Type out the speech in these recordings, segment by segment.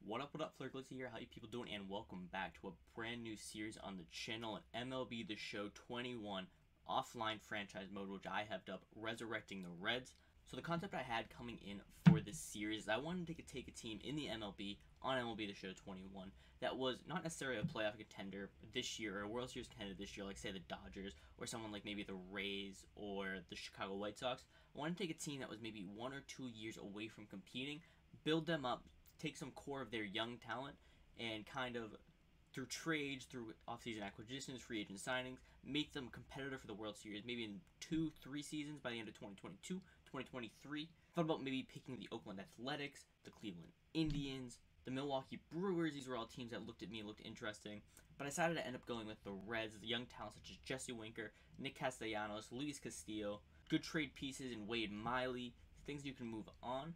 What up, Flare Glitzy here, how you people doing, and welcome back to a brand new series on the channel at MLB The Show 21 offline franchise mode, which I have dubbed Resurrecting the Reds. So the concept I had coming in for this series is I wanted to take a team in the MLB on MLB The Show 21 that was not necessarily a playoff contender this year or a World Series contender this year, like say the Dodgers or someone like maybe the Rays or the Chicago White Sox. I wanted to take a team that was maybe 1 or 2 years away from competing, build them up, take some core of their young talent, and kind of through trades, through offseason acquisitions, free agent signings, make them competitive for the World Series, maybe in 2-3 seasons by the end of 2022, 2023. Thought about maybe picking the Oakland Athletics, the Cleveland Indians, the Milwaukee Brewers. These were all teams that looked at me and looked interesting, but I decided to end up going with the Reds, the young talent such as Jesse Winker, Nick Castellanos, Luis Castillo, good trade pieces in Wade Miley, things you can move on.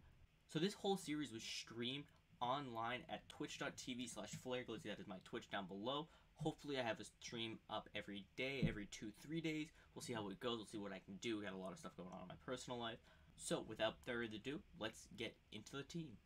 So this whole series was streamed online at twitch.tv/FlareGlitzy. That is my Twitch down below. Hopefully I have a stream up every day, every 2-3 days. We'll see how it goes. We'll see what I can do. We got a lot of stuff going on in my personal life. So without further ado, let's get into the team.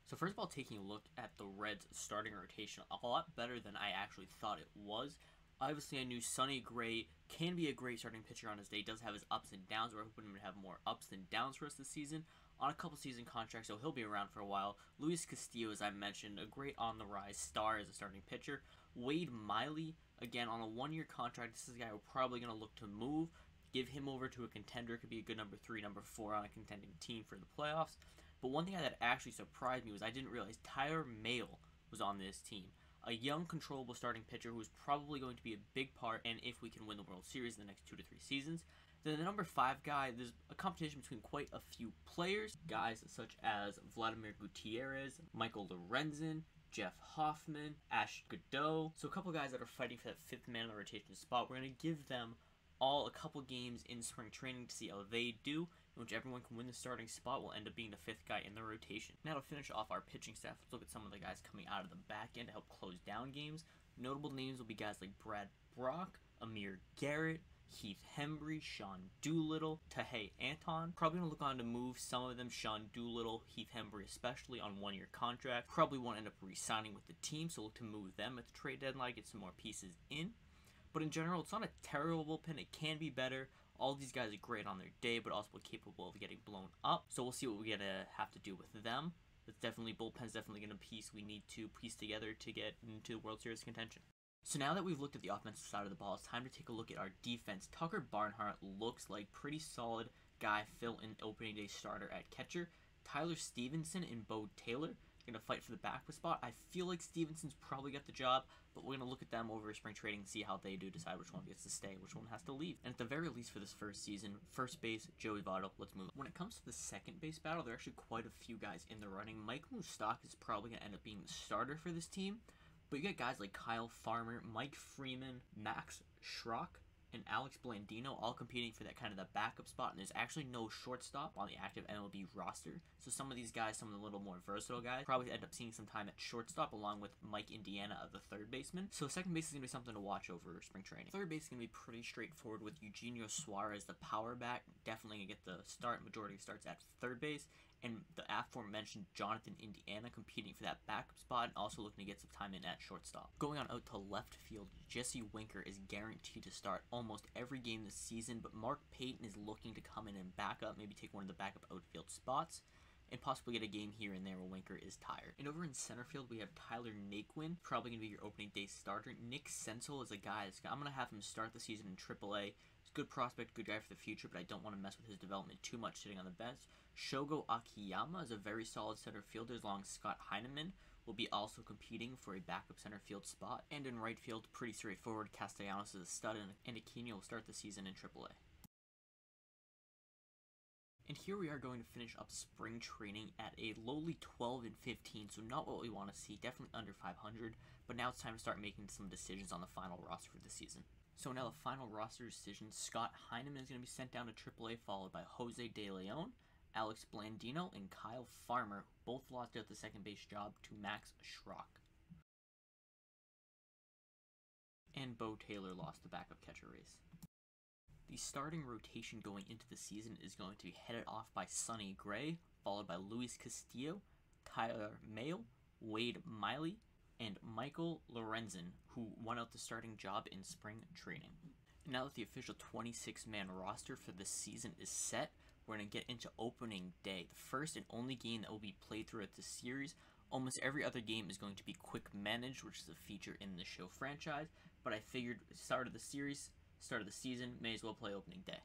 So first of all, taking a look at the Reds starting rotation, a lot better than I actually thought it was. Obviously, I knew Sonny Gray can be a great starting pitcher on his day. He does have his ups and downs. We're hoping him to have more ups than downs for us this season. On a couple season contracts, so he'll be around for a while. Luis Castillo, as I mentioned, a great on-the-rise star as a starting pitcher. Wade Miley, again, on a 1-year contract. This is a guy we're probably going to look to move. Give him over to a contender. Could be a good number 3, number 4 on a contending team for the playoffs. But one thing that actually surprised me was I didn't realize Tyler Mahle was on this team. A young, controllable starting pitcher who is probably going to be a big part, and if we can win the World Series in the next 2 to 3 seasons. Then the number 5 guy, there's a competition between quite a few players. Guys such as Vladimir Gutierrez, Michael Lorenzen, Jeff Hoffman, Ash Godot. So a couple guys that are fighting for that 5th man in the rotation spot. We're going to give them all a couple games in spring training to see how they do, in which everyone can win the starting spot will end up being the 5th guy in the rotation. Now to finish off our pitching staff, let's look at some of the guys coming out of the back end to help close down games. Notable names will be guys like Brad Brock, Amir Garrett, Heath Hembry, Sean Doolittle, Tahei Anton. Probably going to look on to move some of them, Sean Doolittle, Heath Hembry especially, on 1-year contract. Probably won't end up re-signing with the team, so look to move them at the trade deadline, get some more pieces in. But in general, it's not a terrible bullpen. It can be better. All these guys are great on their day, but also capable of getting blown up. So we'll see what we're going to have to do with them. It's definitely, bullpen's definitely going to piece we need to piece together to get into World Series contention. So now that we've looked at the offensive side of the ball, it's time to take a look at our defense. Tucker Barnhart looks like pretty solid guy, fill in opening day starter at catcher. Tyler Stevenson and Bo Taylor going to fight for the backup spot. I feel like Stevenson's probably got the job, but we're going to look at them over spring training and see how they do, decide which one gets to stay, which one has to leave. And at the very least for this first season, first base, Joey Votto. Let's move on. When it comes to the second base battle, there are actually quite a few guys in the running. Mike Moustakas is probably going to end up being the starter for this team. But you got guys like Kyle Farmer, Mike Freeman, Max Schrock, and Alex Blandino all competing for that kind of the backup spot, and there's actually no shortstop on the active MLB roster. So some of these guys, some of the little more versatile guys, probably end up seeing some time at shortstop along with Mike Indiana, the third baseman. So second base is going to be something to watch over spring training. Third base is going to be pretty straightforward with Eugenio Suarez, the power back, definitely going to get the start. Majority of starts at third base. And the aforementioned Jonathan Indiana competing for that backup spot and also looking to get some time in at shortstop. Going on out to left field, Jesse Winker is guaranteed to start almost every game this season, but Mark Payton is looking to come in and back up, maybe take one of the backup outfield spots, and possibly get a game here and there where Winker is tired. And over in center field, we have Tyler Naquin, probably going to be your opening day starter. Nick Senzel is a guy I'm going to have him start the season in AAA. He's a good prospect, good guy for the future, but I don't want to mess with his development too much sitting on the bench. Shogo Akiyama is a very solid center fielder, as long as Scott Heineman will be also competing for a backup center field spot. And in right field, pretty straightforward. Castellanos is a stud, and Aquino will start the season in AAA. And here we are going to finish up spring training at a lowly 12-15, so not what we want to see, definitely under 500, but now it's time to start making some decisions on the final roster for the season. So now the final roster decision, Scott Heineman is going to be sent down to AAA, followed by Jose De Leon, Alex Blandino, and Kyle Farmer, both lost out the second base job to Max Schrock. And Bo Taylor lost the backup catcher race. The starting rotation going into the season is going to be headed off by Sonny Gray, followed by Luis Castillo, Tyler Mahle, Wade Miley, and Michael Lorenzen, who won out the starting job in spring training. Now that the official 26-man roster for this season is set, we're going to get into opening day, the first and only game that will be played throughout the series. Almost every other game is going to be quick managed, which is a feature in the show franchise, but I figured start of the season, may as well play opening day.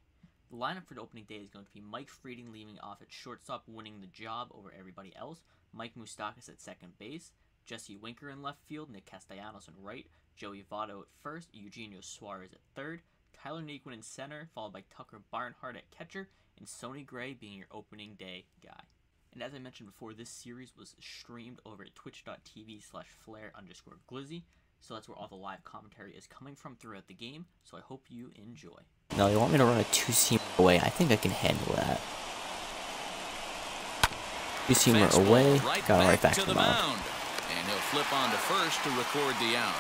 The lineup for the opening day is going to be Mike Frieding leading off at shortstop, winning the job over everybody else, Mike Moustakas at second base, Jesse Winker in left field, Nick Castellanos in right, Joey Votto at first, Eugenio Suarez at third, Tyler Naquin in center, followed by Tucker Barnhart at catcher, and Sonny Gray being your opening day guy. And as I mentioned before, this series was streamed over at twitch.tv/Flair_Glizzy, so that's where all the live commentary is coming from throughout the game, so I hope you enjoy. Now, you want me to run a two-seamer away? I think I can handle that. Two-seamer away, got him right back to the mound. And he'll flip on to first to record the out.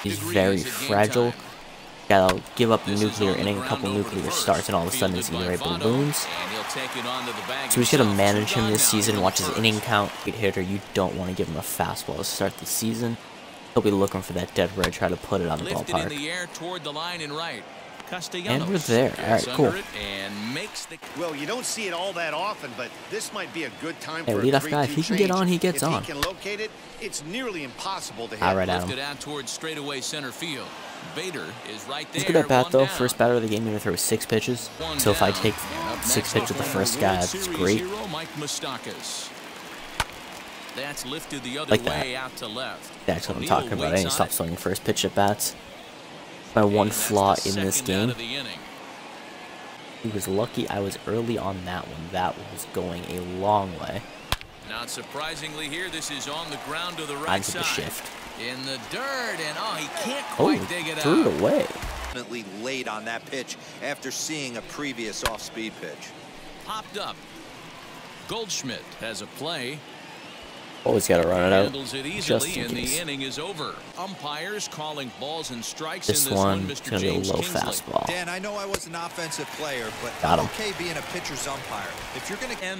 He's very fragile. Gotta give up a nuclear inning, a couple nuclear starts, and all of a sudden his ERA balloons. So we just gotta manage him this season, watch his inning count. Good hitter, you don't want to give him a fastball to start the season. He'll be looking for that dead red, try to put it on the ballpark. And we're there. Alright, cool. Well, you don't see it all that often, but this might be a good time hey, for leadoff guy, if he can get on, he gets on. If he can locate it, it's nearly impossible to hit. All right, Adam. Lifted out towards straightaway center field. Bader is right there. He's good at bat though. First batter of the game, you're gonna throw 6 pitches. So if I take 6 pitches with the first guy, that's great. That's lifted the other Like way that. Out to left. That's what I'm talking about. I need to stop swinging first pitch at bats. My one flaw in this game. He was lucky I was early on that one. That was going a long way. Not surprisingly here, this is on the ground to the right Onto side. the shift. In the dirt, and he can't quite dig it threw out. it away. Definitely late on that pitch after seeing a previous off-speed pitch. Popped up. Goldschmidt has a play. Always got to run it out, Handles it just easily, in and case. the inning is over. Umpires calling balls and strikes This in this one Mr. is going to be a James low Kingsley. fastball. Dan, I know I was an offensive player, but Got I'm him. okay being a pitcher's umpire. If you're going to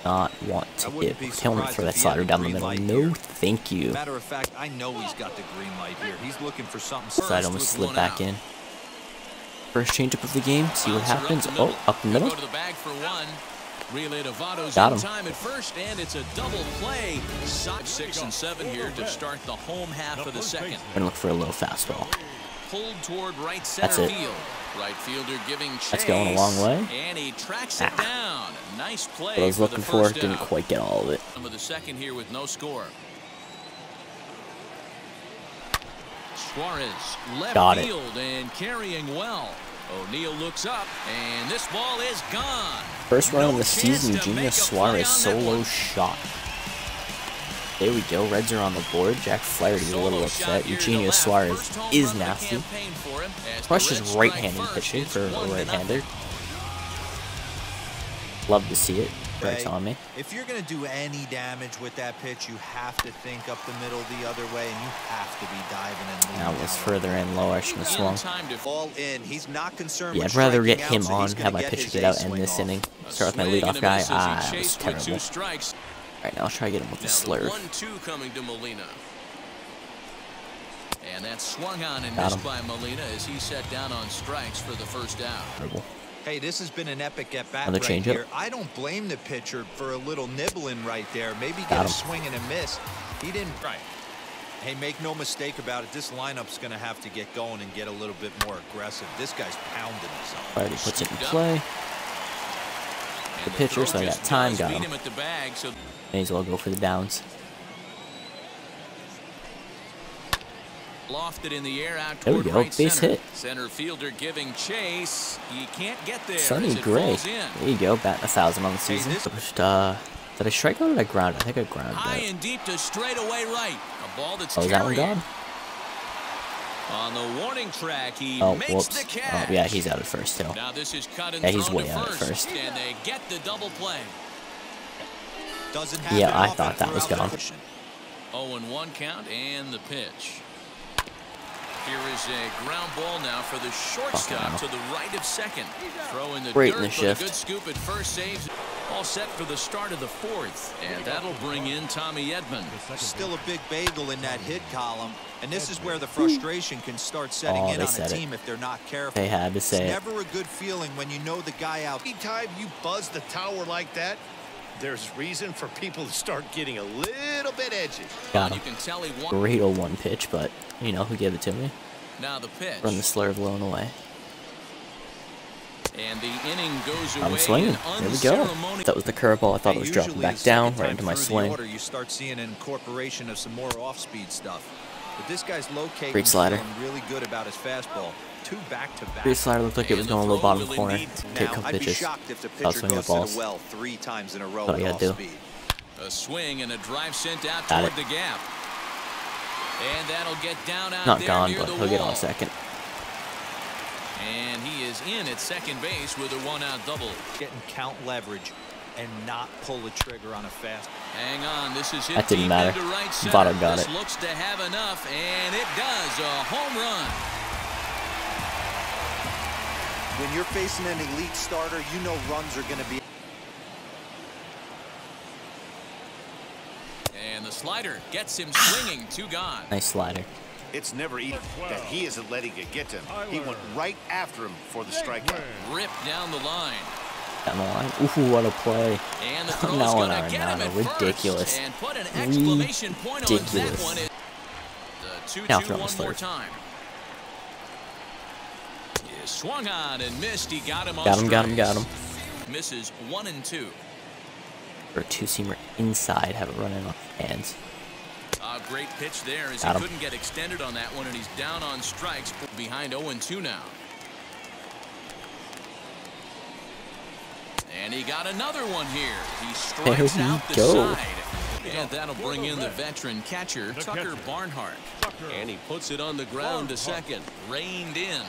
Not want to hit. Tell him to throw that slider down the middle. No, thank you. Matter of fact, I know he's got the green light here. He's looking for something. Side almost slid back in. First changeup of the game. See what happens. Oh, up the middle. Go to the bag for one. Relay to Votto's Got in him. time at first, and it's a double play. 6 and 7 here to start the home half of the second. We're going to look for a low fastball. Pulled toward right center That's it. field. Right fielder giving chase. That's going a long way. And he tracks it down. Nice play. What I was for looking the for, first didn't out. quite get all of it. Of the second here with no score. Suarez left Got it. field and carrying well. O'Neill looks up, and this ball is gone. First run of the chance season, to Eugenio make a play Suarez on that solo one. shot. There we go. Reds are on the board. Jack Flaherty's a little Solo shot upset. here to Eugenio left. Suarez First home is run of the nasty. campaign for him as the Crush is Reds strike right-handed first. pitching It's for a 1-0. right-hander. Love to see it. Right on me. If you're going to do any damage with that pitch, you have to think up the middle the other way, and you have to be diving and leaning That was down. further in low. I shouldn't have swung. Time to Ball in. He's not concerned Yeah, with I'd rather striking get out, him so on, he's gonna have my get pitcher his get out, ace end swing this off. inning. A Start with my swing and leadoff a guy. miss as he That was chased with terrible. 2 strikes. Alright, now I'll try to get him with the Now slurve. 1-2 coming to Molina. And that's swung on and Got missed him. by Molina as he set down on strikes for the first out. Terrible. Hey, this has been an epic at-bat Another right changeup. here. I don't blame the pitcher for a little nibbling right there. Maybe Got get a him. swing and a miss. He didn't. Right. Hey, make no mistake about it. This lineup's going to have to get going and get a little bit more aggressive. This guy's pounding himself. Flaherty puts it in play. The pitcher, so I got time, got him. At the bag, so May as well go for the downs. lofted in the air out There we toward go, right base center. hit. Center fielder giving chase. He can't get there. Sonny as it Gray. falls in. There you go, batting 1,000 on the season. this- Just, did I strike out or did I ground it? I think I grounded High it. and deep to straightaway right. A ball that's Oh, is that one carrying. gone? On the warning track, he Oh, makes whoops. the catch. Oh, yeah, he's out at first, too. Now this is cut and Yeah, he's thrown way to out at first, first. and they get the double play. Doesn't Yeah, happen I often thought that for was gone. opposition. 0-1 count and the pitch. Here is a ground ball now for the shortstop hell. to the right of second. Throw in the Right dirt, in the but shift. a good scoop at first saves. All set for the start of the fourth, and that'll bring in Tommy Edman. Still a big bagel in that hit column, and this is where the frustration can start setting in on a team if they're not careful. They had to say it. It's never a good feeling when you know the guy out. Anytime you buzz the tower like that, there's reason for people to start getting a little bit edgy. Got him. You can tell he won. Great 0-1 pitch, but you know who gave it to me? Now the pitch. Run the slur blown away. And the inning goes away. I'm swinging. There we go. That was the curveball. I thought it was dropping back down right into my swing. You start seeing an incorporation of some more off-speed stuff. But this guy's locating. Great slider. Really good about his fastball. 2 back-to-back. Great slider. Looked like it was going a little bottom corner. Take a couple pitches. I'd be shocked if the pitcher goes to the well 3 times in a row with off-speed. A swing and a drive sent out toward the gap. And that'll get down out Not there gone, near but the he'll get wall. on second. And he is in at second base with a 1-out double. Getting count leverage and not pull the trigger on a fast. Hang on, this is hit that didn't deep matter. into right center. Votto got this it. Looks to have enough, and it does. A home run. When you're facing an elite starter, you know runs are going to be. And the slider gets him swinging. 2 gone. Nice slider. It's never easy that he isn't letting it get to him. He went right after him for the strikeout. Ripped down the line. Down the line. Ooh, what a play. And the throw's No, gonna get him at ridiculous. First, and put an exclamation point on that one. The 2-2 one more time. He swung on and missed. He got him on Got him. Misses 1 and 2. For a 2-seamer inside, have it running off hands. A great pitch there as he couldn't get extended on that one, and he's down on strikes behind 0-2 now. And he got another one here. He strikes out the side. And that'll bring in the veteran catcher, Tucker Barnhart. And he puts it on the ground to second. Reined in.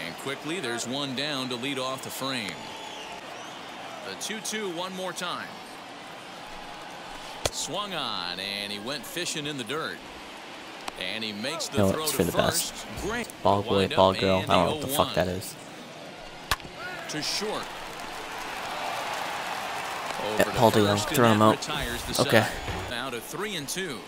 And quickly, there's one down to lead off the frame. The 2-2 one more time. Swung on, and he went fishing in the dirt. And he makes the throw to first. Great. Ball boy, ball girl. I don't know what the fuck that is. To short. Hold it, throw him out. Okay. Now to 3 and 2.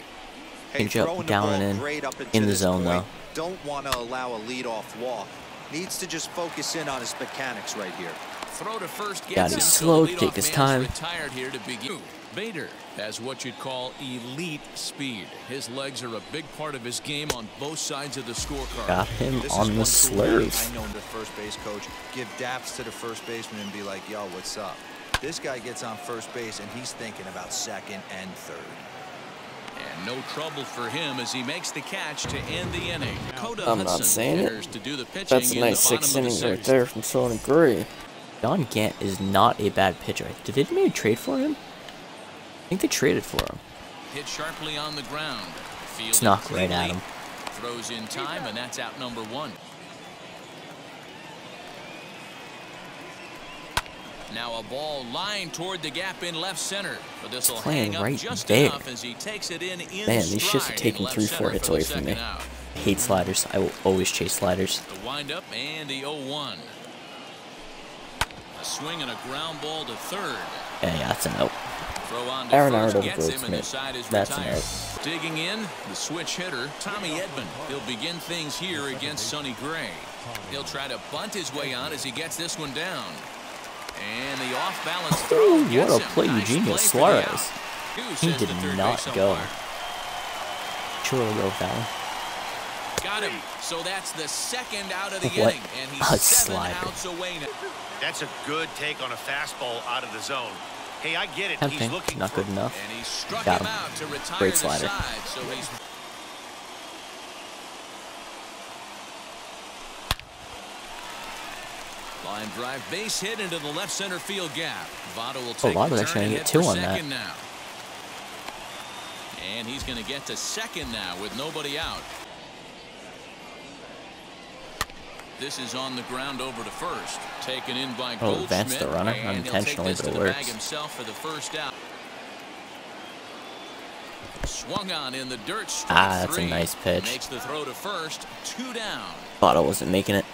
Change up, down and in the zone though. Don't want to allow a leadoff walk. Needs to just focus in on his mechanics right here. Throw to first. Gotta be slow, take his time. Retired here to begin. Bader has what you'd call elite speed. His legs are a big part of his game on both sides of the scorecard. Got him on the slurs. I know the first base coach. Give daps to the first baseman and be like, yo, what's up? This guy gets on first base and he's thinking about second and third. And no trouble for him as he makes the catch to end the inning. I'm not saying it. To do the That's a nice 6 innings right there from Southern Gray. John Gant is not a bad pitcher. Did they maybe trade for him? I think they traded for him. Hit sharply on the ground. It's knocked right at him. Throws in time, and that's out number 1. Now a ball lined toward the gap in left center, but this will hang up just enough as he takes it in. Man, these shits are taking 3-4 hits away from me. I hate sliders. I will always chase sliders. The windup and the 0-1. A swing and a ground ball to third. Yeah, that's an out. Throw on to Aaron first, over gets Brooks, him, and his side is that's an retired. out. Digging in, the switch hitter, Tommy Edman. He'll begin things here against Sonny Gray. He'll try to bunt his way on as he gets this one down. And the off-balance throw gets what a him. play, Nice Eugenio play Suarez. He says did the third not base go. umpire. Sure will go with that one. Got him. So that's the second out of the What inning, and a he's 7 slider. outs away now. That's a good take on a fastball out of the zone. Hey, I get it. He's Tempting, looking not for good enough. And he struck Got him him. out to retire Great the slider. side. So he's line drive base hit into the left center field gap. Votto will take Votto's the actually turn gonna and get hit 2 for on that. second now. And he's going to get to second now with nobody out. This is on the ground over to first. Taken in by Goldschmidt. advance the runner and unintentionally, he'll take this but it to the bag works. himself for the first out. Swung on in the dirt. That's a 3. nice pitch. Makes the throw to first. 2 down. Votto wasn't making it.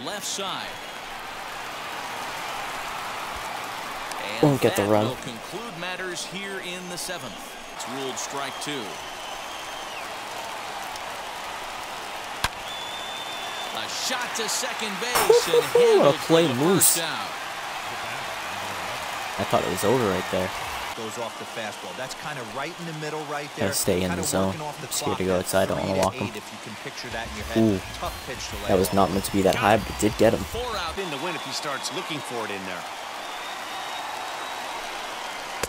Left side. Won't get the run. Will conclude matters here in the 7th. It's ruled strike 2. A shot to second base and handled play for the moose. first out. I thought it was over right there. Goes off the fastball. That's kind of right in the middle right there. Gotta stay in the zone. I'm scared to go outside. I don't want to walk him. If you can picture that in your head. Ooh, Tough pitch to lay that was off. not meant to be that high, but it did get him. 4 out in the win if he starts looking for it in there.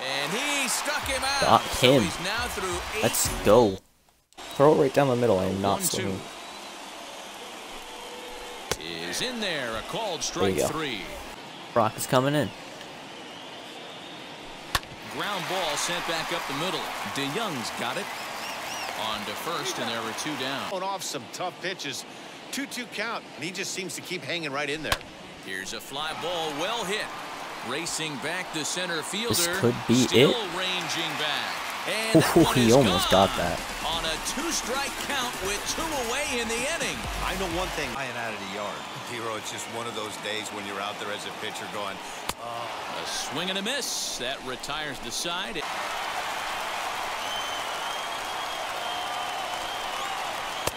And he struck him out. Got him. So he's now through 8. Let's go. Throw it right down the middle. I am not 1-2. swinging. Is in there. A called There you strike go. 3. Brock is coming in. Ground ball sent back up the middle. DeYoung's got it. On to first, and there were 2 down. Going off some tough pitches. 2-2 count, and he just seems to keep hanging right in there. Here's a fly ball, well hit. Racing back to center fielder. This could be still it. ranging back. And that Ooh, one he is almost gone got that. on a 2-strike count with 2 away in the inning. I know one thing, flying out of the yard. Hero, it's just one of those days when you're out there as a pitcher going, A swing and a miss. That retires the side.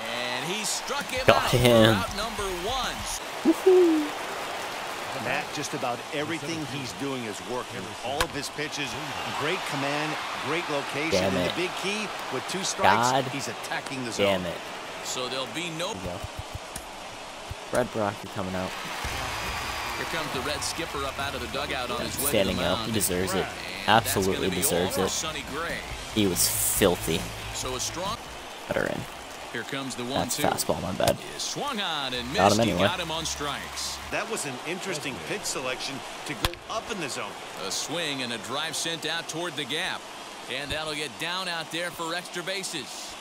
And he struck him Got out him. for out number 1. Matt, just about everything he's doing is working. All of his pitches, great command, great location. Damn And it. the big key, with 2 strikes, God he's attacking the zone. Damn it. So there'll be no. There you go. Brad Brocky coming out. Here comes the Red skipper up out of the dugout on his way Standing to the out. mound. He deserves it. And Absolutely that's deserves gonna be all it. Sonny Gray. He was filthy. So a strong. Better in. Here comes the 1-2. That's fastball, my bad. Is swung on and Got missed. him He anyway. got him on strikes. That was an interesting pitch selection to go up in the zone. A swing and a drive sent out toward the gap. And that'll get down out there for extra bases.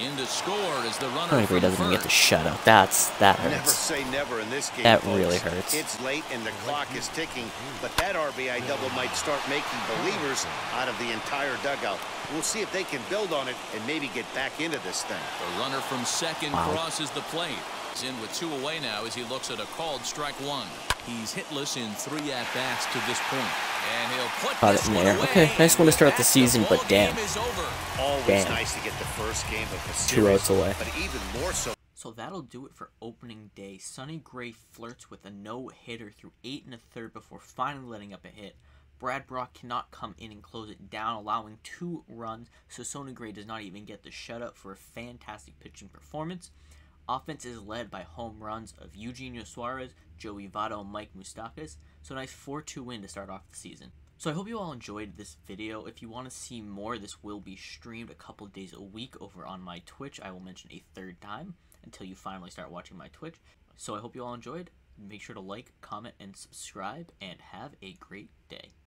In to score is the runner Sonny Gray from doesn't even get the first. shutout. That Never hurts. say never in this game, That folks. really hurts. It's late and the clock is ticking, but that RBI double might start making believers out of the entire dugout. We'll see if they can build on it and maybe get back into this thing. The runner from second Wow. crosses the plate. He's in with 2 away now as he looks at a called strike 1. He's hitless in 3 at-bats to this point. And he'll put Got this it in one there. away, Okay, nice one to start and the that season, but ball damn. game is over. Always Damn. nice to get the first game of a 2 series, outs away. but even more so. So that'll do it for opening day. Sonny Gray flirts with a no-hitter through 8 1/3 before finally letting up a hit. Brad Brock cannot come in and close it down, allowing 2 runs, so Sonny Gray does not even get the shutout for a fantastic pitching performance. Offense is led by home runs of Eugenio Suarez, Joey Votto, and Mike Moustakas, so a nice 4-2 win to start off the season. So I hope you all enjoyed this video. If you want to see more, this will be streamed a couple days a week over on my Twitch. I will mention a 3rd time until you finally start watching my Twitch. So I hope you all enjoyed. Make sure to like, comment, and subscribe, and have a great day.